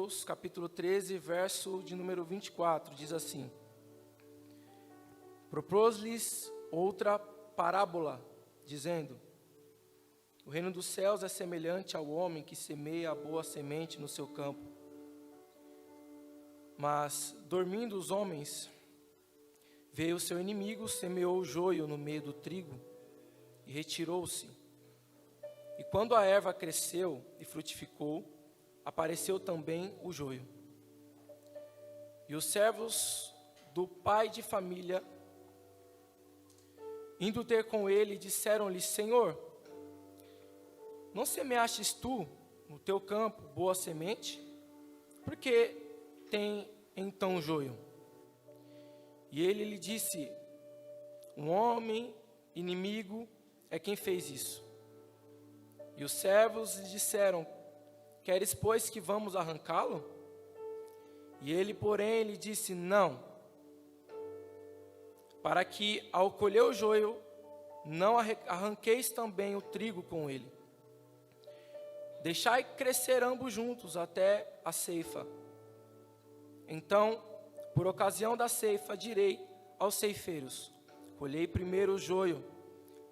Mateus, capítulo 13, verso de número 24, diz assim: propôs-lhes outra parábola, dizendo: o reino dos céus é semelhante ao homem que semeia a boa semente no seu campo. Mas, dormindo os homens, veio o seu inimigo, semeou o joio no meio do trigo e retirou-se. E quando a erva cresceu e frutificou, apareceu também o joio. E os servos do pai de família, indo ter com ele, disseram-lhe: Senhor, não semeastes tu no teu campo boa semente? Por que tem então joio? E ele lhe disse: um homem inimigo é quem fez isso. E os servos lhe disseram: queres, pois, que vamos arrancá-lo? E ele, porém, lhe disse: não, para que, ao colher o joio, não arranqueis também o trigo com ele. Deixai crescer ambos juntos até a ceifa. Então, por ocasião da ceifa, direi aos ceifeiros: colhei primeiro o joio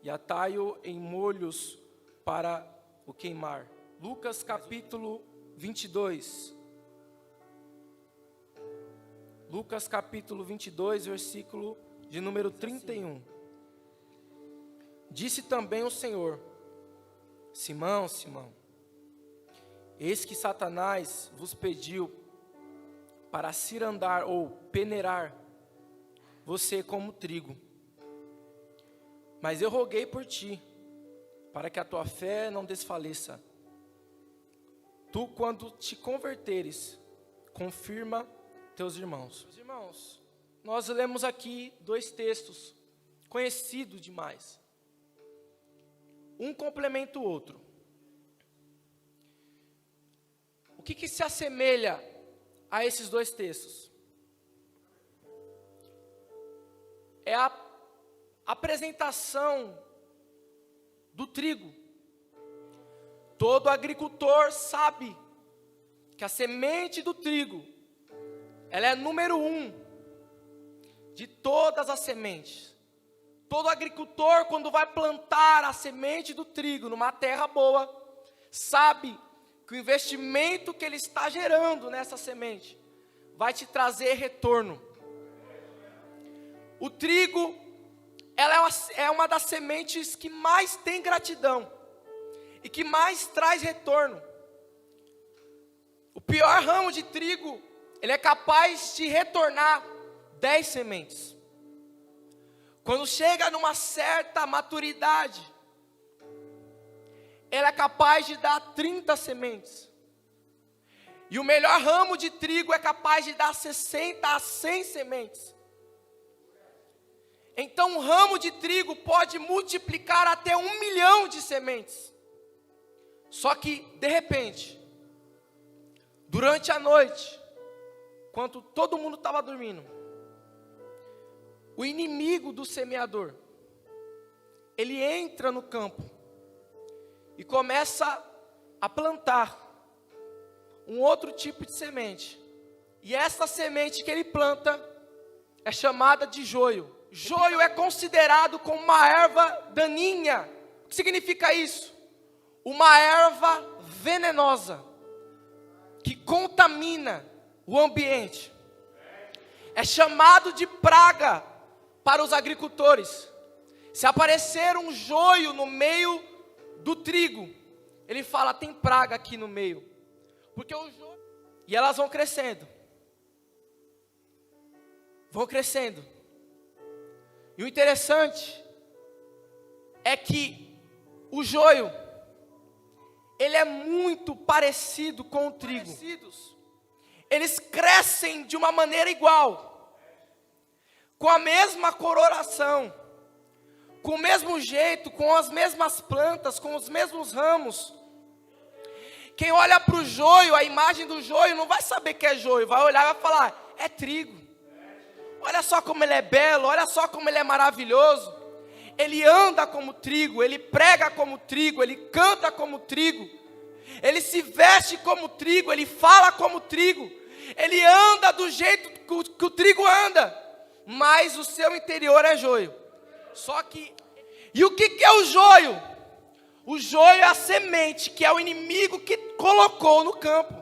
e atai-o em molhos para o queimar. Lucas capítulo 22. Lucas capítulo 22, versículo de número 31. Disse também o Senhor: Simão, Simão, eis que Satanás vos pediu para cirandar ou peneirar você como trigo. Mas eu roguei por ti, para que a tua fé não desfaleça. Tu, quando te converteres, confirma teus irmãos. Irmãos, nós lemos aqui dois textos conhecidos demais. Um complementa o outro. O que se assemelha a esses dois textos? É a apresentação do trigo. Todo agricultor sabe que a semente do trigo, ela é número 1 de todas as sementes. Todo agricultor, quando vai plantar a semente do trigo numa terra boa, sabe que o investimento que ele está gerando nessa semente vai te trazer retorno. O trigo, ela é uma das sementes que mais tem gratidão e que mais traz retorno. O pior ramo de trigo, ele é capaz de retornar 10 sementes. Quando chega numa certa maturidade, ele é capaz de dar 30 sementes. E o melhor ramo de trigo é capaz de dar 60 a 100 sementes. Então um ramo de trigo pode multiplicar até 1 milhão de sementes. Só que, de repente, durante a noite, quando todo mundo estava dormindo, o inimigo do semeador, ele entra no campo e começa a plantar um outro tipo de semente. E essa semente que ele planta é chamada de joio. Joio é considerado como uma erva daninha. O que significa isso? Uma erva venenosa que contamina o ambiente. É chamado de praga para os agricultores. Se aparecer um joio no meio do trigo, ele fala: tem praga aqui no meio. Porque o joio... E elas vão crescendo. Vão crescendo. E o interessante é que o joio, ele é muito parecido com o trigo. Eles crescem de uma maneira igual, com a mesma coloração, com o mesmo jeito, com as mesmas plantas, com os mesmos ramos. Quem olha para o joio, a imagem do joio, não vai saber que é joio, vai olhar e vai falar: é trigo. Olha só como ele é belo, olha só como ele é maravilhoso. Ele anda como trigo, ele prega como trigo, ele canta como trigo. ele se veste como trigo, ele fala como trigo, ele anda do jeito que o trigo anda, mas o seu interior é joio. Só que, e o que é o joio? O joio é a semente que é o inimigo que colocou no campo.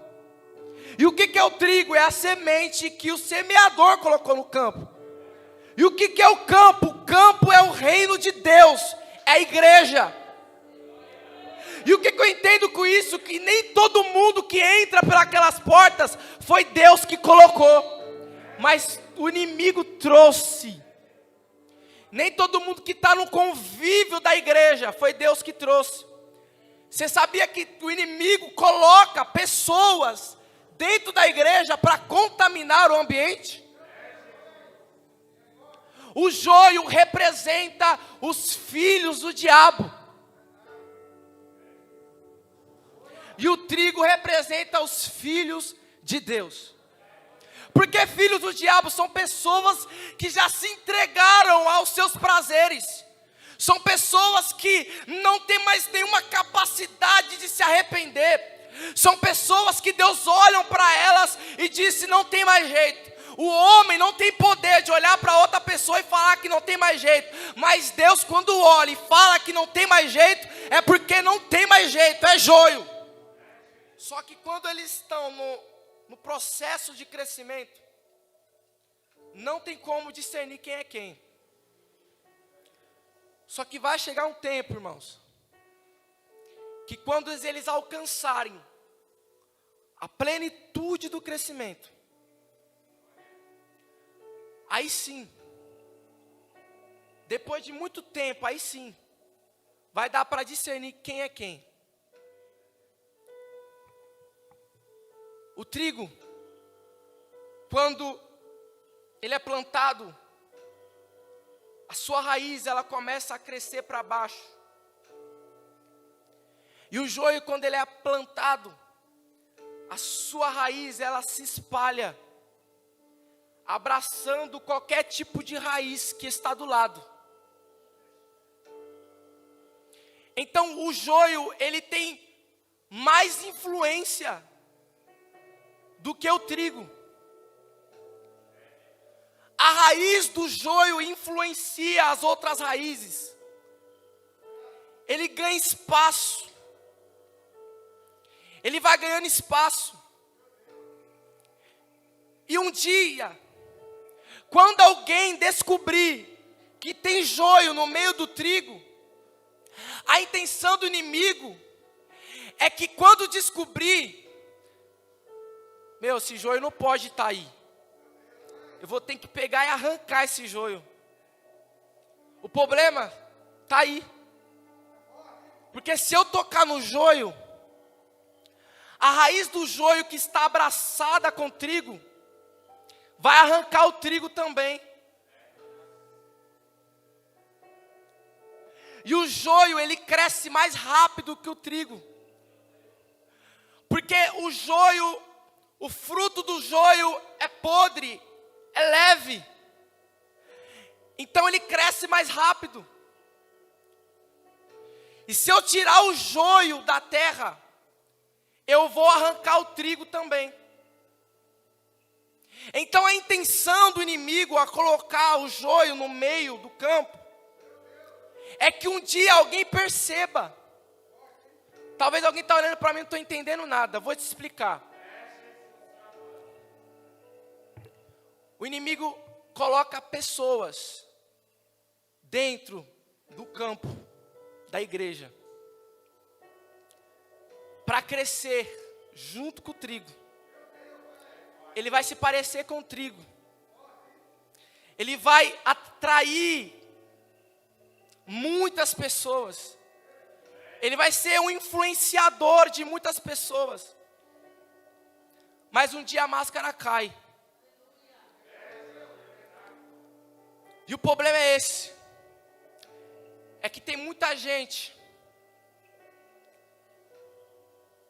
E o que é o trigo? É a semente que o semeador colocou no campo. E o que é o campo? O campo é o reino de Deus, é a igreja. E o que eu entendo com isso? Que nem todo mundo que entra por aquelas portas foi Deus que colocou, mas o inimigo trouxe. Nem todo mundo que está no convívio da igreja foi Deus que trouxe. Você sabia que o inimigo coloca pessoas dentro da igreja para contaminar o ambiente? O joio representa os filhos do diabo. E o trigo representa os filhos de Deus. Porque filhos do diabo são pessoas que já se entregaram aos seus prazeres. São pessoas que não têm mais nenhuma capacidade de se arrepender. São pessoas que Deus olha para elas e diz: não tem mais jeito. O homem não tem poder de olhar para outra pessoa e falar que não tem mais jeito. Mas Deus, quando olha e fala que não tem mais jeito, é porque não tem mais jeito, é joio. Só que quando eles estão no processo de crescimento, não tem como discernir quem é quem. Só que vai chegar um tempo, irmãos, que quando eles alcançarem a plenitude do crescimento, aí sim, depois de muito tempo, aí sim, vai dar para discernir quem é quem. O trigo, quando ele é plantado, a sua raiz ela começa a crescer para baixo. E o joio, quando ele é plantado, a sua raiz ela se espalha, abraçando qualquer tipo de raiz que está do lado. Então o joio ele tem mais influência do que o trigo. A raiz do joio influencia as outras raízes. Ele ganha espaço. Ele vai ganhando espaço. E um dia, quando alguém descobrir que tem joio no meio do trigo, a intenção do inimigo é que quando descobrir, esse joio não pode estar aí. Eu vou ter que pegar e arrancar esse joio. O problema está aí. Porque se eu tocar no joio, a raiz do joio que está abraçada com o trigo, vai arrancar o trigo também. E o joio, ele cresce mais rápido que o trigo. Porque o joio, o fruto do joio é podre, é leve. Então ele cresce mais rápido. E se eu tirar o joio da terra, eu vou arrancar o trigo também. Então a intenção do inimigo a colocar o joio no meio do campo é que um dia alguém perceba. Talvez alguém está olhando para mim e não estou entendendo nada. Vou te explicar. O inimigo coloca pessoas dentro do campo da igreja para crescer junto com o trigo. Ele vai se parecer com o trigo. Ele vai atrair muitas pessoas. Ele vai ser um influenciador de muitas pessoas. Mas um dia a máscara cai. E o problema é esse. É que tem muita gente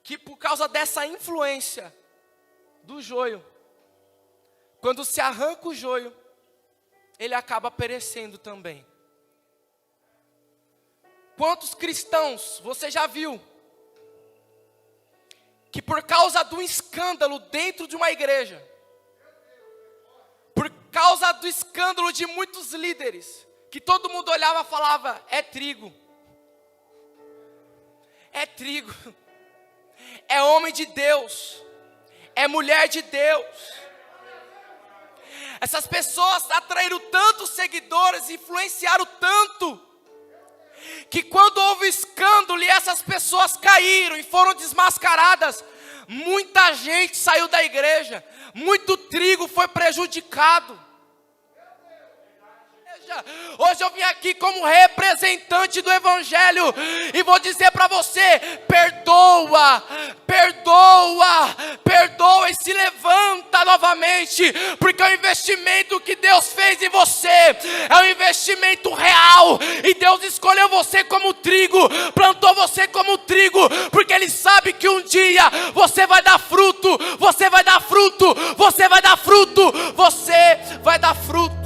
que por causa dessa influência do joio, quando se arranca o joio, ele acaba perecendo também. Quantos cristãos você já viu que por causa de um escândalo dentro de uma igreja, por causa do escândalo de muitos líderes, que todo mundo olhava e falava, é trigo, é homem de Deus, é mulher de Deus. Essas pessoas atraíram tantos seguidores, influenciaram tanto, que quando houve escândalo e essas pessoas caíram e foram desmascaradas, muita gente saiu da igreja, muito trigo foi prejudicado. Hoje eu vim aqui como representante do Evangelho e vou dizer para você, perdoa e se levanta novamente, porque é um investimento que Deus fez em você, é um investimento real, e Deus escolheu você como trigo, plantou você como trigo, porque Ele sabe que um dia você vai dar fruto, você vai dar fruto, você vai dar fruto, você vai dar fruto.